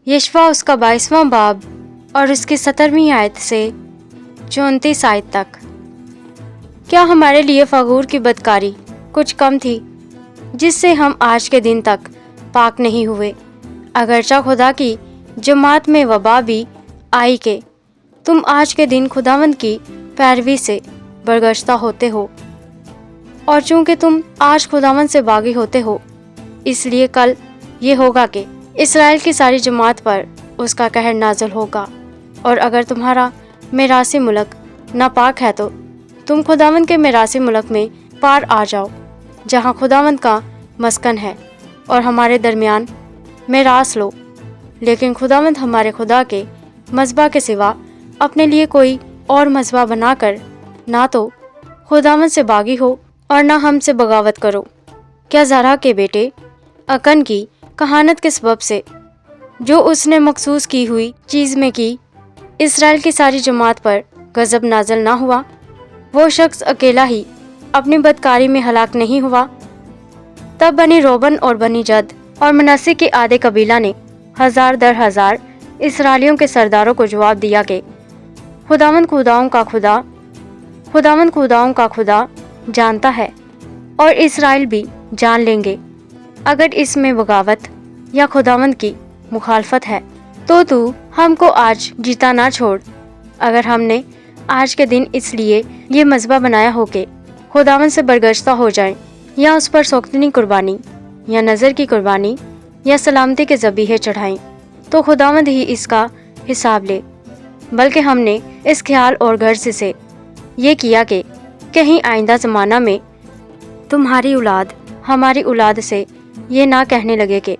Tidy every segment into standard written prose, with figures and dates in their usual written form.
यशवा उसका 22वां बाब और उसकी 17वीं आयत से 34 आयत तक। क्या हमारे लिए फगूर की बदकारी कुछ कम थी जिससे हम आज के दिन तक पाक नहीं हुए? अगरचा खुदा की जमात में वबा भी आई कि तुम आज के दिन खुदावंद की पैरवी से बरगश्ता होते हो, और चूंकि तुम आज खुदावंद से बागी होते हो, इसलिए कल ये होगा कि इसराइल की सारी जमात पर उसका कहर नाज़िल होगा। और अगर तुम्हारा मेरासी मुल्क नापाक है तो तुम खुदावंद के मेरासी मुल्क में पार आ जाओ, जहाँ खुदावंद का मस्कन है, और हमारे दरमियान मेरास लो। लेकिन खुदावंद हमारे खुदा के मज़बा के सिवा अपने लिए कोई और मज़बा बनाकर ना तो खुदावंद से बागी हो और ना हमसे बगावत करो। क्या ज़रा के बेटे अकन की कहानत के सबब से जो उसने मखसूस की हुई चीज़ में की इसराइल की सारी जमात पर गज़ब नाज़िल ना हुआ? वो शख्स अकेला ही अपनी बदकारी में हलाक नहीं हुआ? तब बनी रोबन और बनी जद और मनस्से के आधे कबीला ने हजार दर हजार इसराइलियों के सरदारों को जवाब दिया कि खुदावंद खुदाओं का खुदा जानता है, और इसराइल भी जान लेंगे अगर इसमें बगावत या खुदावंद की मुखालफत है तो तू हमको आज जीता ना छोड़। अगर हमने आज के दिन इसलिए ये मज़बा बनाया हो कि खुदावंद से बरगश्ता हो जाए, या उस पर सोख्तनी कुर्बानी या नज़र की कुर्बानी या सलामती के ज़बीहे चढ़ाएं, तो खुदावंद ही इसका हिसाब ले। बल्कि हमने इस ख्याल और गर्ज से ये किया कि कहीं आइंदा ज़माना में तुम्हारी औलाद हमारी औलाद से ये ना कहने लगे कि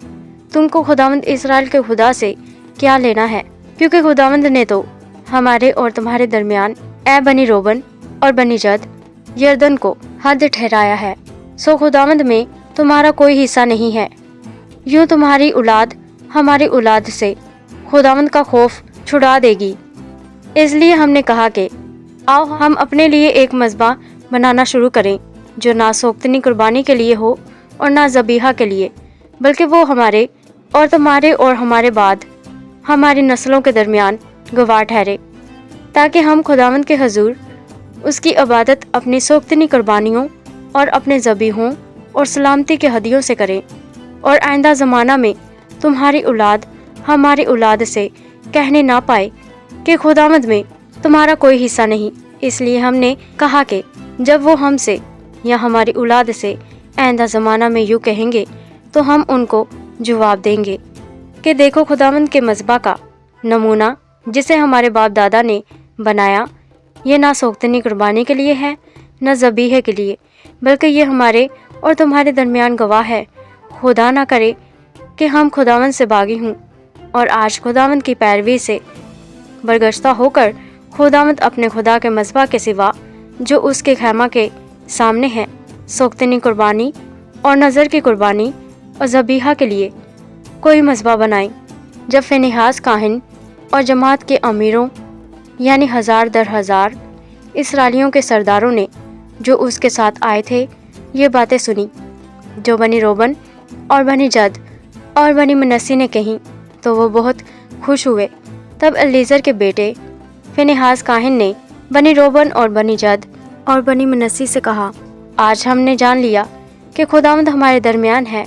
तुमको खुदावंद इसराइल के खुदा से क्या लेना है, क्योंकि खुदावंद ने तो हमारे और तुम्हारे दरमियान ए बनी रोबन और बनी जद यरदन को हद ठहराया है। सो खुदावंद में तुम्हारा कोई हिस्सा नहीं है। यूँ तुम्हारी औलाद हमारी औलाद से खुदावंद का खौफ छुड़ा देगी। इसलिए हमने कहा कि आओ हम अपने लिए एक मज़बा बनाना शुरू करें, जो ना सोख्तनी कुर्बानी के लिए हो और ना ज़बीहा के लिए, बल्कि वो हमारे और तुम्हारे और हमारे बाद हमारी नस्लों के दरमियान गवाह ठहरे, ताकि हम खुदावंद के हजूर उसकी इबादत अपनी सोख्तनी कुर्बानियों और अपने ज़बीहों और सलामती के हदियों से करें, और आइंदा ज़माना में तुम्हारी औलाद हमारी औलाद से कहने ना पाए कि खुदावंद में तुम्हारा कोई हिस्सा नहीं। इसलिए हमने कहा कि जब वो हमसे या हमारी औलाद से आइंदा ज़माना में यूँ कहेंगे तो हम उनको जवाब देंगे कि देखो खुदावंद के मज़बा का नमूना जिसे हमारे बाप दादा ने बनाया, ये ना सोख्तनी कुर्बानी के लिए है न ज़बीहे के लिए, बल्कि ये हमारे और तुम्हारे दरमियान गवाह है। खुदा ना करे कि हम खुदावंद से बागी हूँ और आज खुदावंद की पैरवी से बरगश्ता होकर खुदावंद अपने खुदा के मज़बा के सिवा जो उसके खैमा के सामने है सोख्तनी कुर्बानी और नज़र की कुर्बानी और ज़बीहा के लिए कोई मज़बा बनाएं। जब फिनेहास काहिन और जमात के अमीरों यानी हजार दर हजार इसराइलियों के सरदारों ने जो उसके साथ आए थे ये बातें सुनी जो बनी रोबन और बनी जद और बनी मनस्सी ने कहीं, तो वो बहुत खुश हुए। तब एलीज़र के बेटे फिनेहास काहिन ने बनी रोबन और बनी जद और बनी मनस्सी से कहा, आज हमने जान लिया कि खुदावंद हमारे दरमियान है,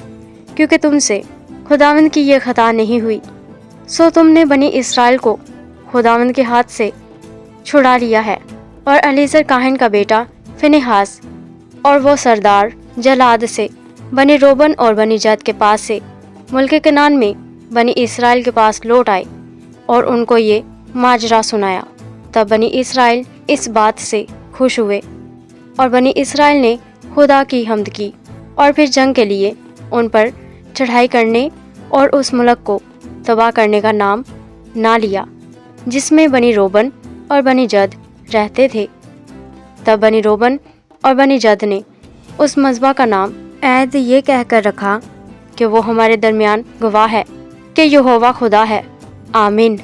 क्योंकि तुमसे खुदावंद की ये खता नहीं हुई। सो तुमने बनी इसराइल को खुदावंद के हाथ से छुड़ा लिया है। और एलीज़र काहिन का बेटा फिनेहास और वो सरदार जलाद से बनी रोबन और बनी जद के पास से मुल्क कनान में बनी इसराइल के पास लौट आए और उनको ये माजरा सुनाया। तब बनी इसराइल इस बात से खुश हुए और बनी इसराइल ने खुदा की हम्द की और फिर जंग के लिए उन पर चढ़ाई करने और उस मुल्क को तबाह करने का नाम ना लिया जिसमें बनी रोबन और बनी जद रहते थे। तब बनी रोबन और बनी जद ने उस मज़बा का नाम ऐद ये कहकर रखा कि वो हमारे दरमियान गवाह है कि यहोवा खुदा है। आमीन।